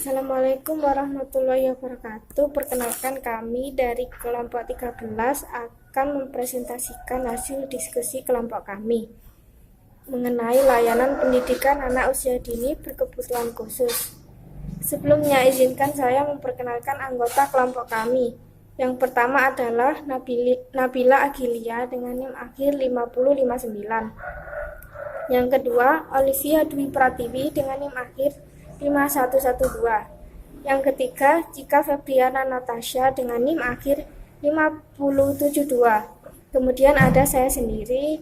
Assalamualaikum warahmatullahi wabarakatuh. Perkenalkan, kami dari kelompok 13 akan mempresentasikan hasil diskusi kelompok kami mengenai layanan pendidikan anak usia dini berkebutuhan khusus. Sebelumnya, izinkan saya memperkenalkan anggota kelompok kami. Yang pertama adalah Nabila Agilia dengan NIM akhir 5059. Yang kedua, Olivia Dwi Pratiwi dengan NIM akhir 5112. Yang ketiga, Cika Febriana Natasha dengan NIM akhir 5072. Kemudian ada saya sendiri,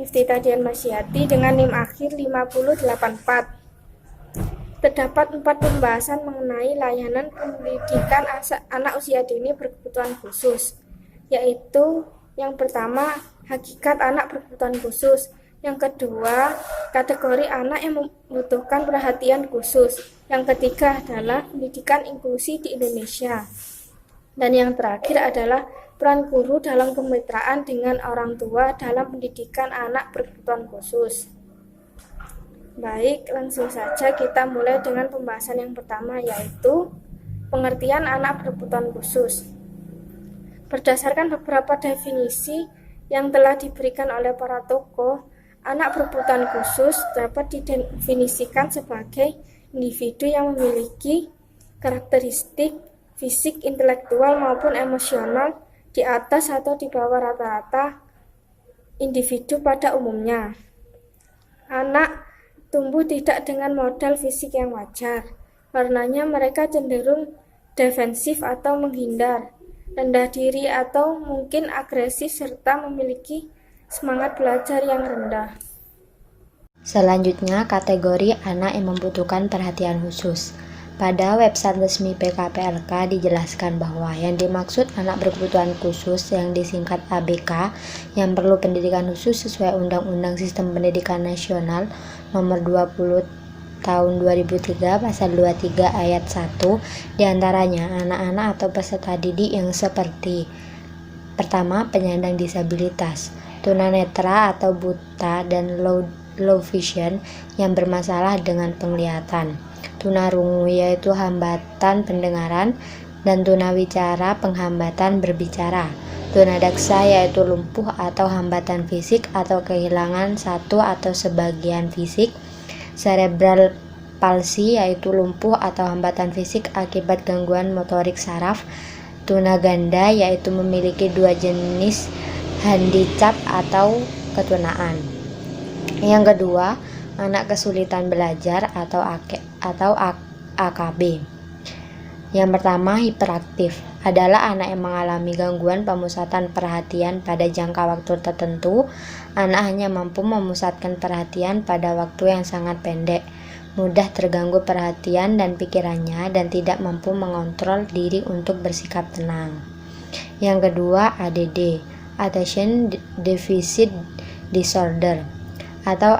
Iftitah Dian Masyati dengan NIM akhir 5084. Terdapat 4 pembahasan mengenai layanan pendidikan anak usia dini berkebutuhan khusus, yaitu yang pertama, hakikat anak berkebutuhan khusus. Yang kedua, kategori anak yang membutuhkan perhatian khusus. Yang ketiga adalah pendidikan inklusi di Indonesia. Dan yang terakhir adalah peran guru dalam kemitraan dengan orang tua dalam pendidikan anak berkebutuhan khusus. Baik, langsung saja kita mulai dengan pembahasan yang pertama, yaitu pengertian anak berkebutuhan khusus. Berdasarkan beberapa definisi yang telah diberikan oleh para tokoh, anak berkebutuhan khusus dapat didefinisikan sebagai individu yang memiliki karakteristik fisik, intelektual, maupun emosional di atas atau di bawah rata-rata individu pada umumnya. Anak tumbuh tidak dengan modal fisik yang wajar, karenanya mereka cenderung defensif atau menghindar, rendah diri atau mungkin agresif, serta memiliki semangat belajar yang rendah. Selanjutnya, kategori anak yang membutuhkan perhatian khusus. Pada website resmi PKPLK dijelaskan bahwa yang dimaksud anak berkebutuhan khusus yang disingkat ABK yang perlu pendidikan khusus sesuai Undang-Undang Sistem Pendidikan Nasional Nomor 20 Tahun 2003 Pasal 23 Ayat 1, diantaranya anak-anak atau peserta didik yang seperti: pertama, penyandang disabilitas, tunanetra atau buta dan low vision yang bermasalah dengan penglihatan, tunarungu yaitu hambatan pendengaran, dan tunawicara penghambatan berbicara, tunadaksa yaitu lumpuh atau hambatan fisik atau kehilangan satu atau sebagian fisik, cerebral palsy yaitu lumpuh atau hambatan fisik akibat gangguan motorik saraf, tunaganda yaitu memiliki 2 jenis handicap atau ketunaan. Yang kedua, anak kesulitan belajar atau AKB. Yang pertama, hiperaktif adalah anak yang mengalami gangguan pemusatan perhatian pada jangka waktu tertentu. Anak hanya mampu memusatkan perhatian pada waktu yang sangat pendek, mudah terganggu perhatian dan pikirannya, dan tidak mampu mengontrol diri untuk bersikap tenang. Yang kedua, ADD, Attention Deficit Disorder, atau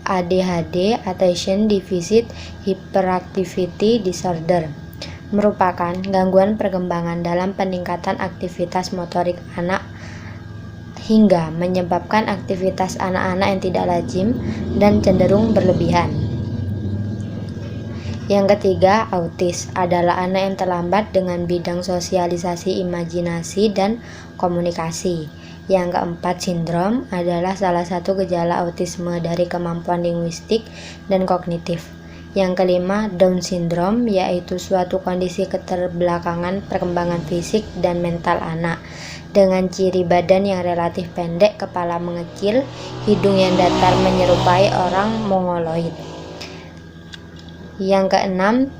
ADHD, Attention Deficit Hyperactivity Disorder, merupakan gangguan perkembangan dalam peningkatan aktivitas motorik anak hingga menyebabkan aktivitas anak-anak yang tidak lazim dan cenderung berlebihan. Yang ketiga, autis adalah anak yang terlambat dengan bidang sosialisasi, imajinasi, dan komunikasi. Yang keempat, sindrom adalah salah satu gejala autisme dari kemampuan linguistik dan kognitif. Yang kelima, Down syndrome yaitu suatu kondisi keterbelakangan perkembangan fisik dan mental anak dengan ciri badan yang relatif pendek, kepala mengecil, hidung yang datar menyerupai orang mongoloid. Yang keenam,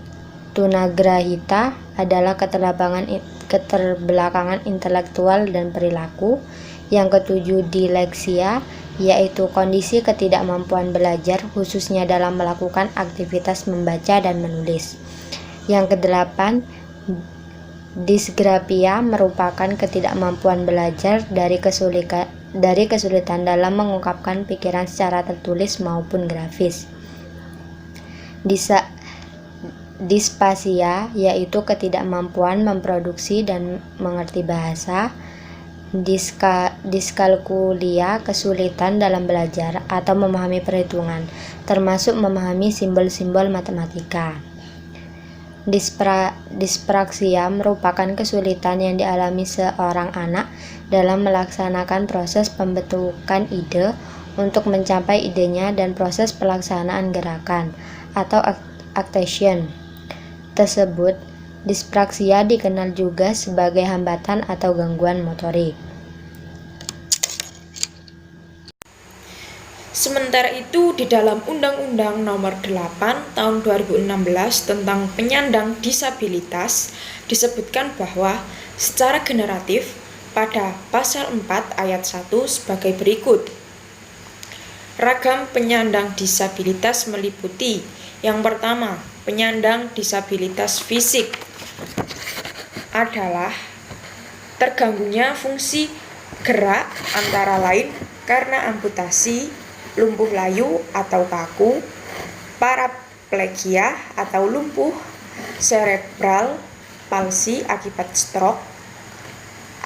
tunagrahita adalah keterbelakangan intelektual dan perilaku. Yang ketujuh, dileksia yaitu kondisi ketidakmampuan belajar khususnya dalam melakukan aktivitas membaca dan menulis. Yang kedelapan, disgrafia merupakan ketidakmampuan belajar dari kesulitan dalam mengungkapkan pikiran secara tertulis maupun grafis. Dispasia yaitu ketidakmampuan memproduksi dan mengerti bahasa. Diskalkulia kesulitan dalam belajar atau memahami perhitungan, termasuk memahami simbol-simbol matematika. Dispraksia merupakan kesulitan yang dialami seorang anak dalam melaksanakan proses pembentukan ide untuk mencapai idenya dan proses pelaksanaan gerakan atau action tersebut. Dispraksia dikenal juga sebagai hambatan atau gangguan motorik. Sementara itu, di dalam Undang-Undang Nomor 8 Tahun 2016 tentang penyandang disabilitas disebutkan bahwa secara generatif pada pasal 4 ayat 1 sebagai berikut. Ragam penyandang disabilitas meliputi: yang pertama, penyandang disabilitas fisik adalah terganggunya fungsi gerak antara lain karena amputasi, lumpuh layu atau kaku, paraplegia atau lumpuh cerebral palsi akibat stroke,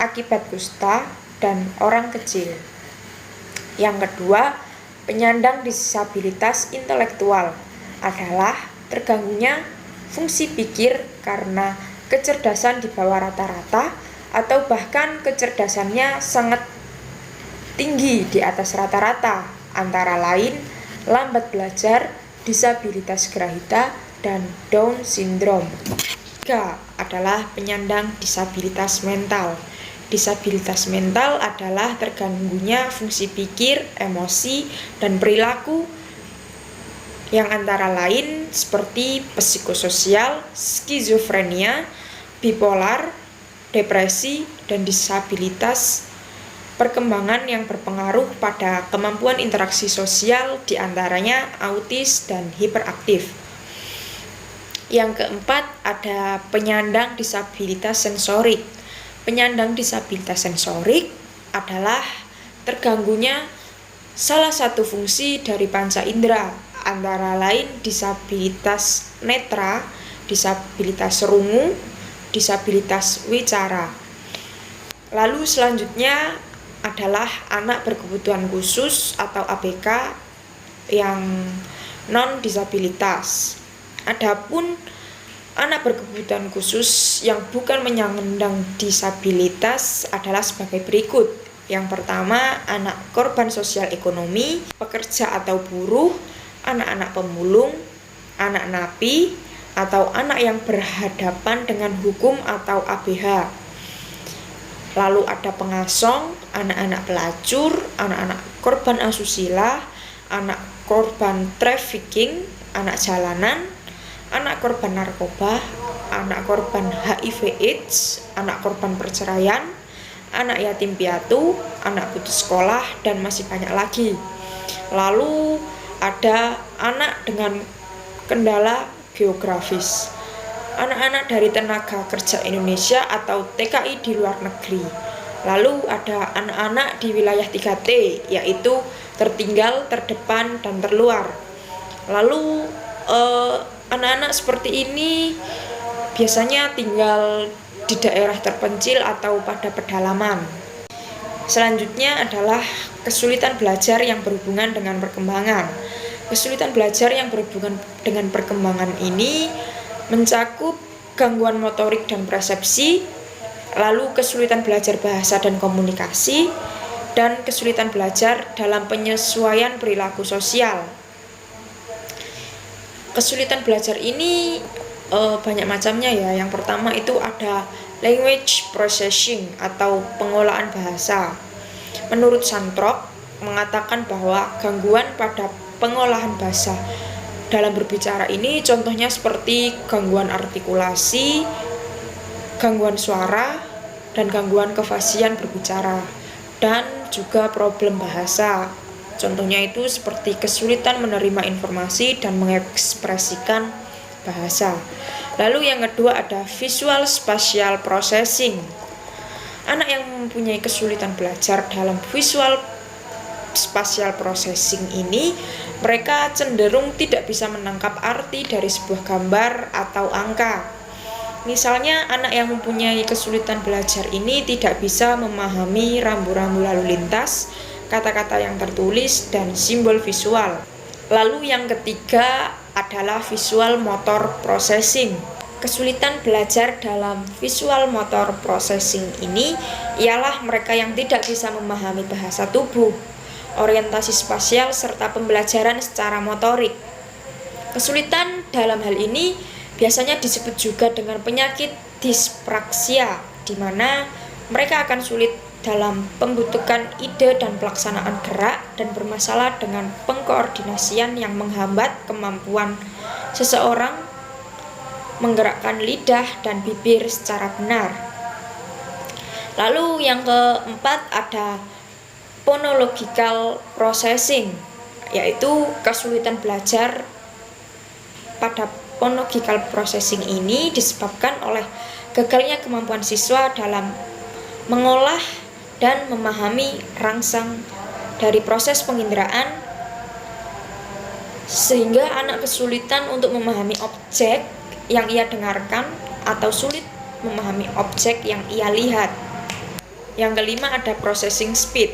akibat kusta, dan orang kecil. Yang kedua, penyandang disabilitas intelektual adalah terganggunya fungsi pikir karena kecerdasan di bawah rata-rata atau bahkan kecerdasannya sangat tinggi di atas rata-rata, antara lain lambat belajar, disabilitas grahita, dan Down syndrome. Ketiga adalah penyandang disabilitas mental. Disabilitas mental adalah terganggunya fungsi pikir, emosi, dan perilaku yang antara lain seperti psikososial, skizofrenia, bipolar, depresi, dan disabilitas perkembangan yang berpengaruh pada kemampuan interaksi sosial, diantaranya autis dan hiperaktif. Yang keempat ada penyandang disabilitas sensorik. Penyandang disabilitas sensorik adalah terganggunya salah satu fungsi dari panca indera, antara lain disabilitas netra, disabilitas rungu, disabilitas wicara. Lalu selanjutnya adalah anak berkebutuhan khusus atau ABK yang non-disabilitas. Adapun anak berkebutuhan khusus yang bukan menyandang disabilitas adalah sebagai berikut. Yang pertama, anak korban sosial ekonomi, pekerja atau buruh, anak-anak pemulung, anak napi, atau anak yang berhadapan dengan hukum atau ABH. Lalu ada pengasong, anak-anak pelacur, anak-anak korban asusila, anak korban trafficking, anak jalanan, anak korban narkoba, anak korban HIV/AIDS, anak korban perceraian, anak yatim piatu, anak putus sekolah, dan masih banyak lagi. Lalu ada anak dengan kendala geografis, anak-anak dari tenaga kerja Indonesia atau TKI di luar negeri. Lalu ada anak-anak di wilayah 3T, yaitu tertinggal, terdepan, dan terluar. Lalu anak-anak seperti ini biasanya tinggal di daerah terpencil atau pada pedalaman. Selanjutnya adalah kesulitan belajar yang berhubungan dengan perkembangan. Kesulitan belajar yang berhubungan dengan perkembangan ini mencakup gangguan motorik dan persepsi, lalu kesulitan belajar bahasa dan komunikasi, dan kesulitan belajar dalam penyesuaian perilaku sosial. Kesulitan belajar ini banyak macamnya ya. Yang pertama itu ada language processing atau pengolahan bahasa. Menurut Santrok mengatakan bahwa gangguan pada pengolahan bahasa dalam berbicara ini contohnya seperti gangguan artikulasi, gangguan suara, dan gangguan kefasihan berbicara, dan juga problem bahasa. Contohnya itu seperti kesulitan menerima informasi dan mengekspresikan bahasa. Lalu yang kedua ada visual spatial processing. Anak yang mempunyai kesulitan belajar dalam visual spatial processing ini, mereka cenderung tidak bisa menangkap arti dari sebuah gambar atau angka. Misalnya, anak yang mempunyai kesulitan belajar ini tidak bisa memahami rambu-rambu lalu lintas, kata-kata yang tertulis, dan simbol visual. Lalu yang ketiga adalah visual motor processing. kesulitan belajar dalam visual motor processing ini ialah mereka yang tidak bisa memahami bahasa tubuh, orientasi spasial, serta pembelajaran secara motorik. Kesulitan dalam hal ini biasanya disebut juga dengan penyakit dispraksia, di mana mereka akan sulit dalam pembentukan ide dan pelaksanaan gerak dan bermasalah dengan pengkoordinasian yang menghambat kemampuan seseorang menggerakkan lidah dan bibir secara benar. Lalu yang keempat ada phonological processing, yaitu kesulitan belajar pada phonological processing ini disebabkan oleh gagalnya kemampuan siswa dalam mengolah dan memahami rangsang dari proses penginderaan, sehingga anak kesulitan untuk memahami objek yang ia dengarkan atau sulit memahami objek yang ia lihat. Yang kelima ada processing speed.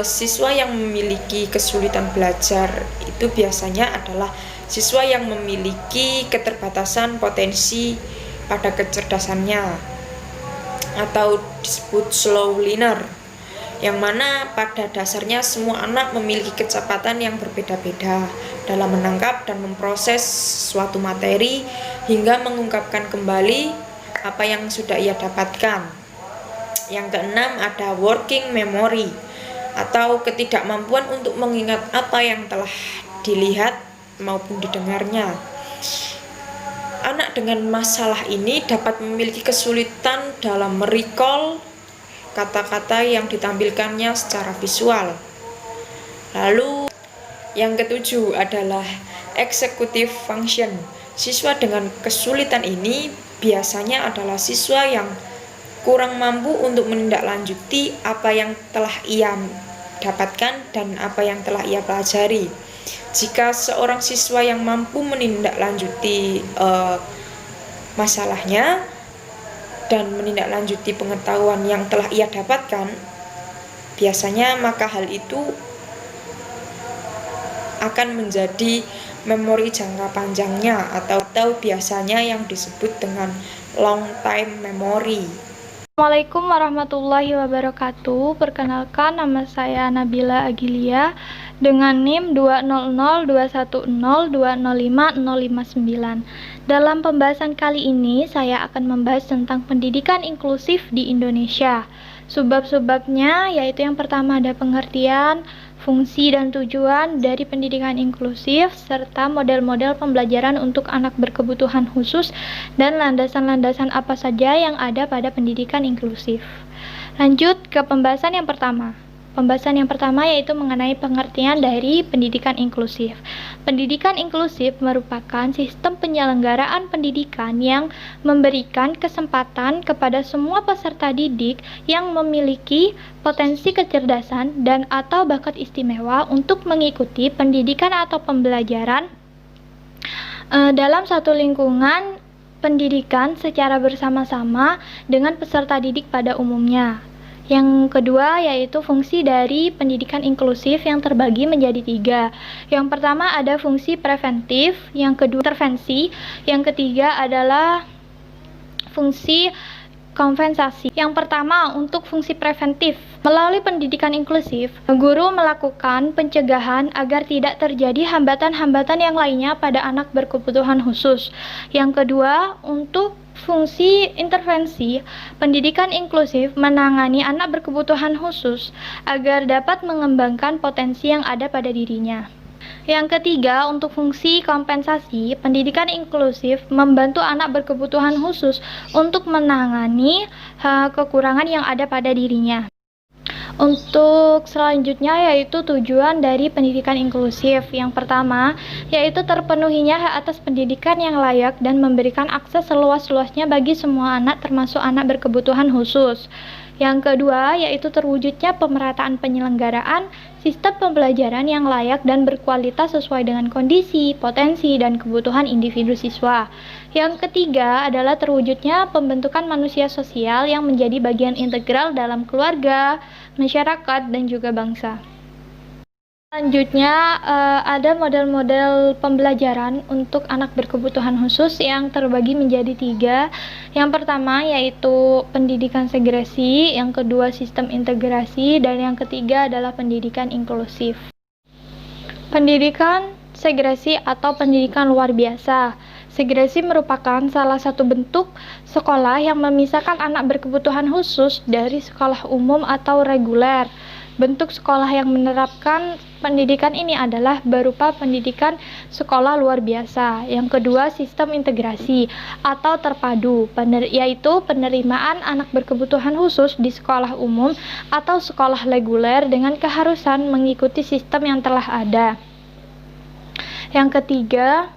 Siswa yang memiliki kesulitan belajar itu biasanya adalah siswa yang memiliki keterbatasan potensi pada kecerdasannya atau disebut slow learner, yang mana pada dasarnya semua anak memiliki kecepatan yang berbeda-beda dalam menangkap dan memproses suatu materi hingga mengungkapkan kembali apa yang sudah ia dapatkan. Yang keenam ada working memory atau ketidakmampuan untuk mengingat apa yang telah dilihat maupun didengarnya. Anak dengan masalah ini dapat memiliki kesulitan dalam merecall kata-kata yang ditampilkannya secara visual. Lalu yang ketujuh adalah executive function. Siswa dengan kesulitan ini biasanya adalah siswa yang kurang mampu untuk menindaklanjuti apa yang telah ia dapatkan dan apa yang telah ia pelajari. Jika seorang siswa yang mampu menindaklanjuti masalahnya dan menindaklanjuti pengetahuan yang telah ia dapatkan, biasanya maka hal itu akan menjadi memori jangka panjangnya atau biasanya yang disebut dengan long time memory. Assalamualaikum warahmatullahi wabarakatuh. Perkenalkan, nama saya Nabila Agilia dengan NIM 20021020559. Dalam pembahasan kali ini saya akan membahas tentang pendidikan inklusif di Indonesia. Subbab-subbabnya yaitu yang pertama ada pengertian, fungsi dan tujuan dari pendidikan inklusif, serta model-model pembelajaran untuk anak berkebutuhan khusus dan landasan-landasan apa saja yang ada pada pendidikan inklusif. Lanjut ke pembahasan yang pertama. Pembahasan yang pertama yaitu mengenai pengertian dari pendidikan inklusif. Pendidikan inklusif merupakan sistem penyelenggaraan pendidikan yang memberikan kesempatan kepada semua peserta didik yang memiliki potensi kecerdasan dan atau bakat istimewa untuk mengikuti pendidikan atau pembelajaran dalam satu lingkungan pendidikan secara bersama-sama dengan peserta didik pada umumnya. Yang kedua yaitu fungsi dari pendidikan inklusif yang terbagi menjadi 3. Yang pertama ada fungsi preventif, yang kedua intervensi, yang ketiga adalah fungsi kompensasi. Yang pertama untuk fungsi preventif. Melalui pendidikan inklusif, guru melakukan pencegahan agar tidak terjadi hambatan-hambatan yang lainnya pada anak berkebutuhan khusus. Yang kedua untuk fungsi intervensi, pendidikan inklusif menangani anak berkebutuhan khusus agar dapat mengembangkan potensi yang ada pada dirinya. Yang ketiga, untuk fungsi kompensasi, pendidikan inklusif membantu anak berkebutuhan khusus untuk menangani kekurangan yang ada pada dirinya. Untuk selanjutnya yaitu tujuan dari pendidikan inklusif. Yang pertama yaitu terpenuhinya hak atas pendidikan yang layak dan memberikan akses seluas-luasnya bagi semua anak termasuk anak berkebutuhan khusus. Yang kedua yaitu terwujudnya pemerataan penyelenggaraan sistem pembelajaran yang layak dan berkualitas sesuai dengan kondisi, potensi, dan kebutuhan individu siswa. Yang ketiga adalah terwujudnya pembentukan manusia sosial yang menjadi bagian integral dalam keluarga, masyarakat, dan juga bangsa. Selanjutnya, ada model-model pembelajaran untuk anak berkebutuhan khusus yang terbagi menjadi 3. Yang pertama yaitu pendidikan segresi, yang kedua sistem integrasi, dan yang ketiga adalah pendidikan inklusif. Pendidikan segresi atau pendidikan luar biasa. Segresi merupakan salah satu bentuk sekolah yang memisahkan anak berkebutuhan khusus dari sekolah umum atau reguler. Bentuk sekolah yang menerapkan pendidikan ini adalah berupa pendidikan sekolah luar biasa. Yang kedua, sistem integrasi atau terpadu, yaitu penerimaan anak berkebutuhan khusus di sekolah umum atau sekolah reguler dengan keharusan mengikuti sistem yang telah ada. Yang ketiga,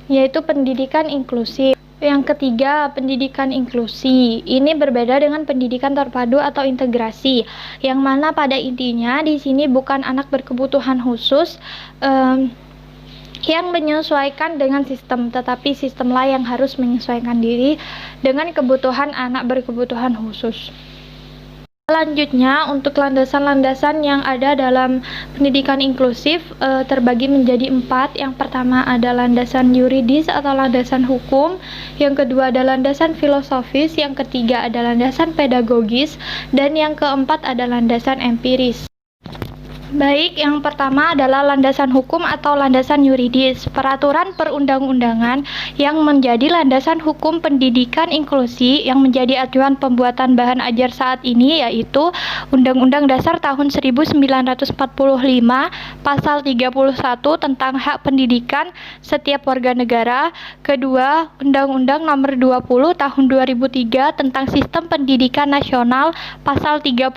yaitu pendidikan inklusif. Yang ketiga, pendidikan inklusi. Ini berbeda dengan pendidikan terpadu atau integrasi, yang mana pada intinya di sini bukan anak berkebutuhan khusus yang menyesuaikan dengan sistem, tetapi sistemlah yang harus menyesuaikan diri dengan kebutuhan anak berkebutuhan khusus. Selanjutnya, untuk landasan-landasan yang ada dalam pendidikan inklusif terbagi menjadi 4. Yang pertama ada landasan yuridis atau landasan hukum, yang kedua ada landasan filosofis, yang ketiga ada landasan pedagogis, dan yang keempat ada landasan empiris. Baik, yang pertama adalah landasan hukum atau landasan yuridis. Peraturan perundang-undangan yang menjadi landasan hukum pendidikan inklusi yang menjadi acuan pembuatan bahan ajar saat ini yaitu Undang-Undang Dasar tahun 1945 Pasal 31 tentang hak pendidikan setiap warga negara. Kedua, Undang-Undang Nomor 20 Tahun 2003 tentang Sistem Pendidikan Nasional Pasal 32.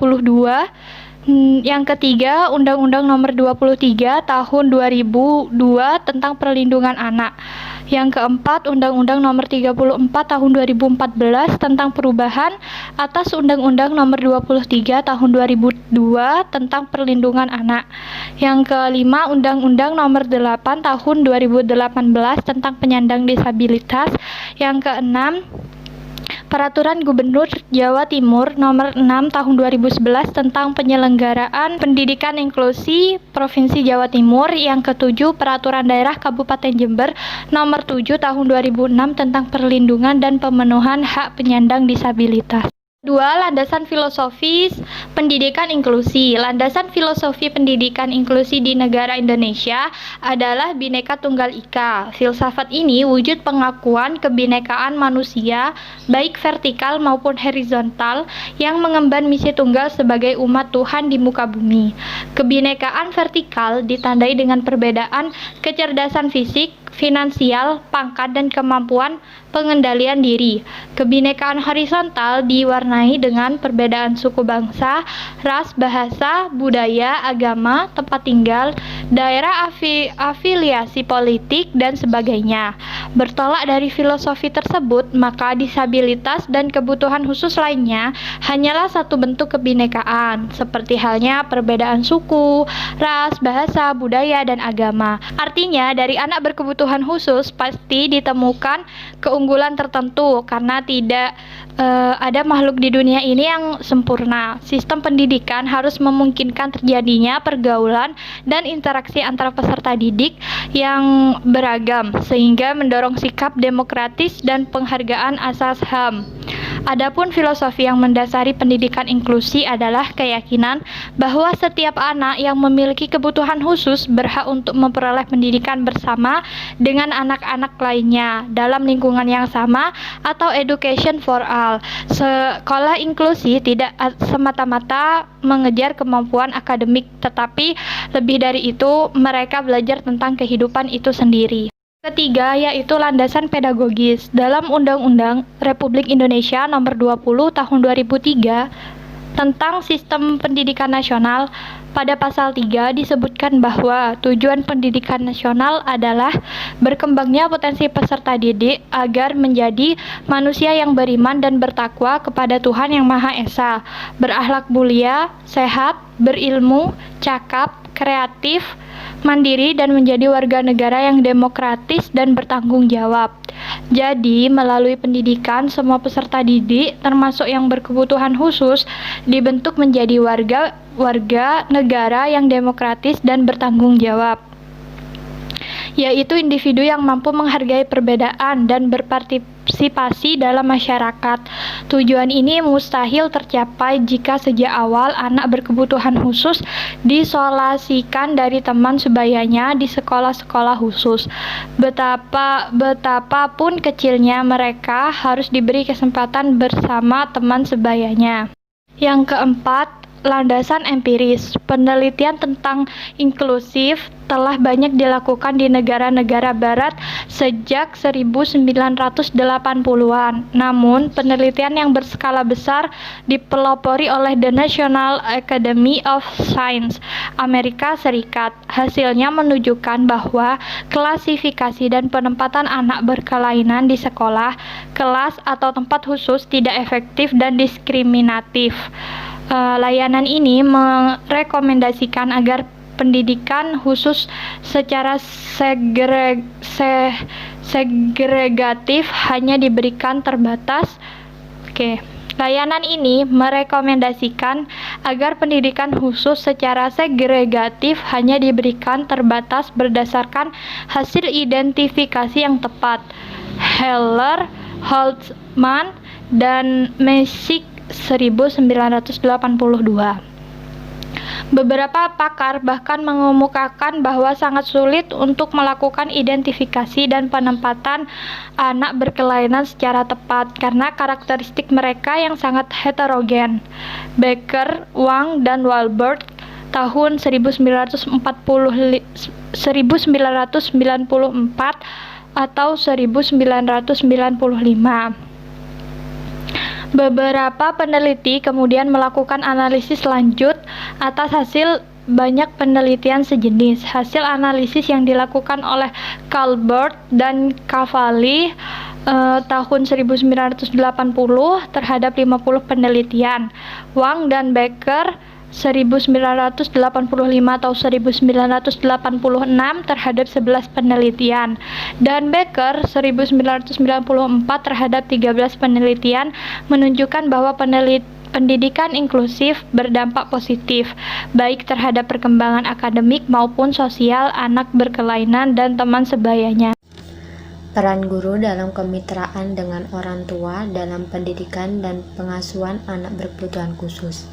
Yang ketiga, Undang-Undang Nomor 23 Tahun 2002 tentang Perlindungan Anak. Yang keempat, Undang-Undang Nomor 34 Tahun 2014 tentang perubahan atas Undang-Undang Nomor 23 Tahun 2002 tentang Perlindungan Anak. Yang kelima, Undang-Undang Nomor 8 Tahun 2018 tentang penyandang disabilitas. Yang keenam, Peraturan Gubernur Jawa Timur Nomor 6 Tahun 2011 tentang penyelenggaraan pendidikan inklusi Provinsi Jawa Timur. Yang ketujuh, Peraturan Daerah Kabupaten Jember Nomor 7 Tahun 2006 tentang perlindungan dan pemenuhan hak penyandang disabilitas. 2. Landasan filosofis pendidikan inklusi. Landasan filosofi pendidikan inklusi di negara Indonesia adalah Bhinneka Tunggal Ika. Filsafat ini wujud pengakuan kebinekaan manusia, baik vertikal maupun horizontal, yang mengemban misi tunggal sebagai umat Tuhan di muka bumi. Kebinekaan vertikal ditandai dengan perbedaan kecerdasan fisik, finansial, pangkat, dan kemampuan pengendalian diri. Kebinekaan horizontal diwarnai dengan perbedaan suku bangsa, ras, bahasa, budaya, agama, tempat tinggal, daerah afiliasi politik, dan sebagainya. Bertolak dari filosofi tersebut, maka disabilitas dan kebutuhan khusus lainnya hanyalah satu bentuk kebinekaan, seperti halnya perbedaan suku, ras, bahasa, budaya, dan agama. Artinya, dari anak berkebutuhan khusus pasti ditemukan keunggulan tertentu karena tidak ada makhluk di dunia ini yang sempurna. Sistem pendidikan harus memungkinkan terjadinya pergaulan dan interaksi antara peserta didik yang beragam sehingga mendorong sikap demokratis dan penghargaan asas HAM. Adapun filosofi yang mendasari pendidikan inklusi adalah keyakinan bahwa setiap anak yang memiliki kebutuhan khusus berhak untuk memperoleh pendidikan bersama dengan anak-anak lainnya dalam lingkungan yang sama atau education for all. Sekolah inklusi tidak semata-mata mengejar kemampuan akademik, tetapi lebih dari itu mereka belajar tentang kehidupan itu sendiri. Ketiga, yaitu landasan pedagogis. Dalam Undang-Undang Republik Indonesia Nomor 20 Tahun 2003 tentang Sistem Pendidikan Nasional, pada pasal 3 disebutkan bahwa tujuan pendidikan nasional adalah berkembangnya potensi peserta didik agar menjadi manusia yang beriman dan bertakwa kepada Tuhan Yang Maha Esa, berakhlak mulia, sehat, berilmu, cakap, kreatif, mandiri, dan menjadi warga negara yang demokratis dan bertanggung jawab. Jadi, melalui pendidikan, semua peserta didik, termasuk yang berkebutuhan khusus, dibentuk menjadi warga negara yang demokratis dan bertanggung jawab, yaitu individu yang mampu menghargai perbedaan dan berpartisipasi dalam masyarakat. Tujuan ini mustahil tercapai jika sejak awal anak berkebutuhan khusus disolasikan dari teman sebayanya di sekolah-sekolah khusus. Betapapun kecilnya, mereka harus diberi kesempatan bersama teman sebayanya. Yang keempat, landasan empiris. Penelitian tentang inklusif telah banyak dilakukan di negara-negara barat sejak 1980-an. Namun, penelitian yang berskala besar dipelopori oleh The National Academy of Science, Amerika Serikat. Hasilnya menunjukkan bahwa klasifikasi dan penempatan anak berkelainan di sekolah, kelas, atau tempat khusus tidak efektif dan diskriminatif. Layanan ini merekomendasikan agar pendidikan khusus secara segregatif hanya diberikan terbatas. Layanan ini merekomendasikan agar pendidikan khusus secara segregatif hanya diberikan terbatas berdasarkan hasil identifikasi yang tepat. Heller, Holtzman, dan Mesick 1982. Beberapa pakar bahkan mengemukakan bahwa sangat sulit untuk melakukan identifikasi dan penempatan anak berkelainan secara tepat karena karakteristik mereka yang sangat heterogen. Becker, Wang, dan Walbert tahun 1994 atau 1995. Beberapa peneliti kemudian melakukan analisis lanjut atas hasil banyak penelitian sejenis. Hasil analisis yang dilakukan oleh Calvert dan Cavalli tahun 1980 terhadap 50 penelitian. Wang dan Becker 1985 atau 1986 terhadap 11 penelitian, dan Becker 1994 terhadap 13 penelitian menunjukkan bahwa pendidikan inklusif berdampak positif, baik terhadap perkembangan akademik maupun sosial anak berkelainan dan teman sebayanya. Peran guru dalam kemitraan dengan orang tua dalam pendidikan dan pengasuhan anak berkebutuhan khusus.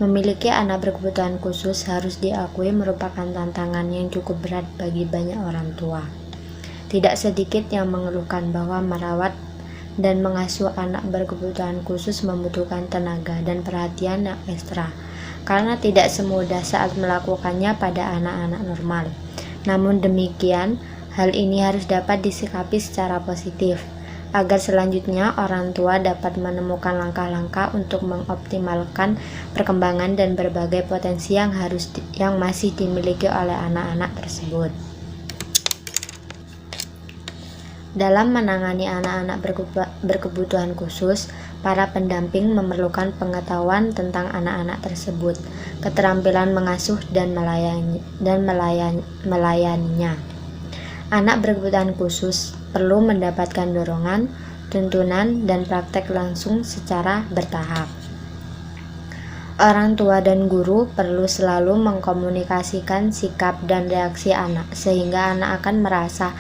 Memiliki anak berkebutuhan khusus harus diakui merupakan tantangan yang cukup berat bagi banyak orang tua. Tidak sedikit yang mengeluhkan bahwa merawat dan mengasuh anak berkebutuhan khusus membutuhkan tenaga dan perhatian yang ekstra, karena tidak semudah saat melakukannya pada anak-anak normal. Namun demikian, hal ini harus dapat disikapi secara positif, agar selanjutnya orang tua dapat menemukan langkah-langkah untuk mengoptimalkan perkembangan dan berbagai potensi yang masih dimiliki oleh anak-anak tersebut. Dalam menangani anak-anak berkebutuhan khusus, para pendamping memerlukan pengetahuan tentang anak-anak tersebut, keterampilan mengasuh dan melayaninya. Anak berkebutuhan khusus perlu mendapatkan dorongan, tuntunan, dan praktek langsung secara bertahap. Orang tua dan guru perlu selalu mengkomunikasikan sikap dan reaksi anak, sehingga anak akan merasa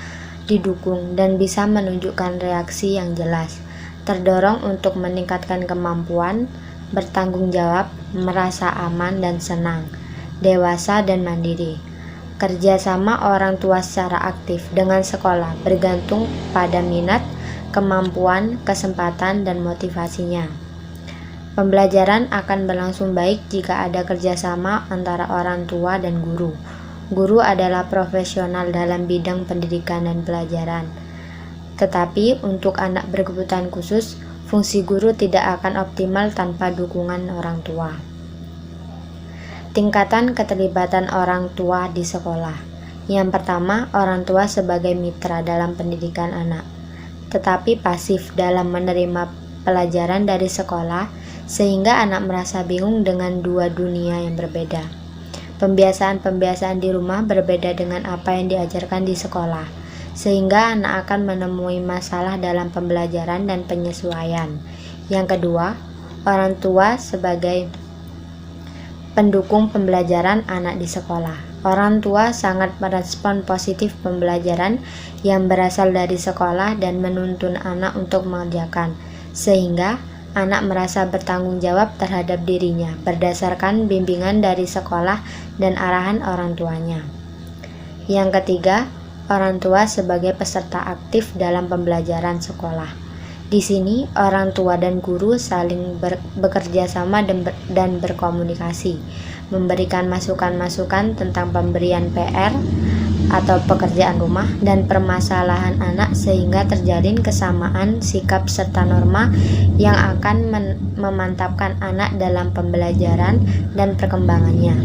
didukung dan bisa menunjukkan reaksi yang jelas, terdorong untuk meningkatkan kemampuan, bertanggung jawab, merasa aman dan senang, dewasa dan mandiri. Kerjasama orang tua secara aktif dengan sekolah bergantung pada minat, kemampuan, kesempatan, dan motivasinya. Pembelajaran akan berlangsung baik jika ada kerjasama antara orang tua dan guru. Guru adalah profesional dalam bidang pendidikan dan pelajaran. Tetapi untuk anak berkebutuhan khusus, fungsi guru tidak akan optimal tanpa dukungan orang tua. Tingkatan keterlibatan orang tua di sekolah. Yang pertama, orang tua sebagai mitra dalam pendidikan anak, tetapi pasif dalam menerima pelajaran dari sekolah, sehingga anak merasa bingung dengan dua dunia yang berbeda. Pembiasaan-pembiasaan di rumah berbeda dengan apa yang diajarkan di sekolah, sehingga anak akan menemui masalah dalam pembelajaran dan penyesuaian. Yang kedua, orang tua sebagai pendukung pembelajaran anak di sekolah. Orang tua sangat merespon positif pembelajaran yang berasal dari sekolah dan menuntun anak untuk mengerjakan, sehingga anak merasa bertanggung jawab terhadap dirinya berdasarkan bimbingan dari sekolah dan arahan orang tuanya. Yang ketiga, orang tua sebagai peserta aktif dalam pembelajaran sekolah. Di sini, orang tua dan guru saling bekerja sama dan berkomunikasi, memberikan masukan-masukan tentang pemberian PR atau pekerjaan rumah dan permasalahan anak sehingga terjalin kesamaan sikap serta norma yang akan memantapkan anak dalam pembelajaran dan perkembangannya.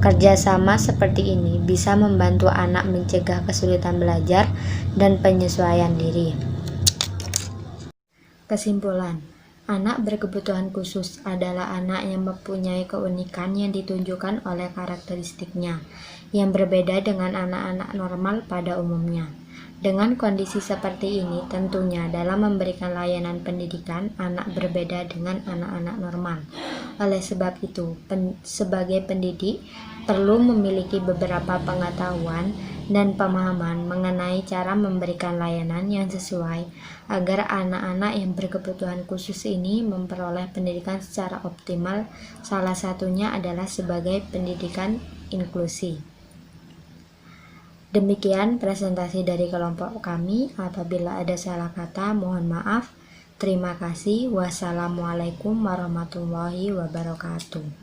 Kerjasama seperti ini bisa membantu anak mencegah kesulitan belajar dan penyesuaian diri. Kesimpulan, anak berkebutuhan khusus adalah anak yang mempunyai keunikan yang ditunjukkan oleh karakteristiknya, yang berbeda dengan anak-anak normal pada umumnya. Dengan kondisi seperti ini, tentunya dalam memberikan layanan pendidikan, anak berbeda dengan anak-anak normal. Oleh sebab itu, sebagai pendidik, perlu memiliki beberapa pengetahuan dan pemahaman mengenai cara memberikan layanan yang sesuai agar anak-anak yang berkebutuhan khusus ini memperoleh pendidikan secara optimal. Salah satunya adalah sebagai pendidikan inklusi. Demikian presentasi dari kelompok kami. Apabila ada salah kata, mohon maaf. Terima kasih. Wassalamualaikum warahmatullahi wabarakatuh.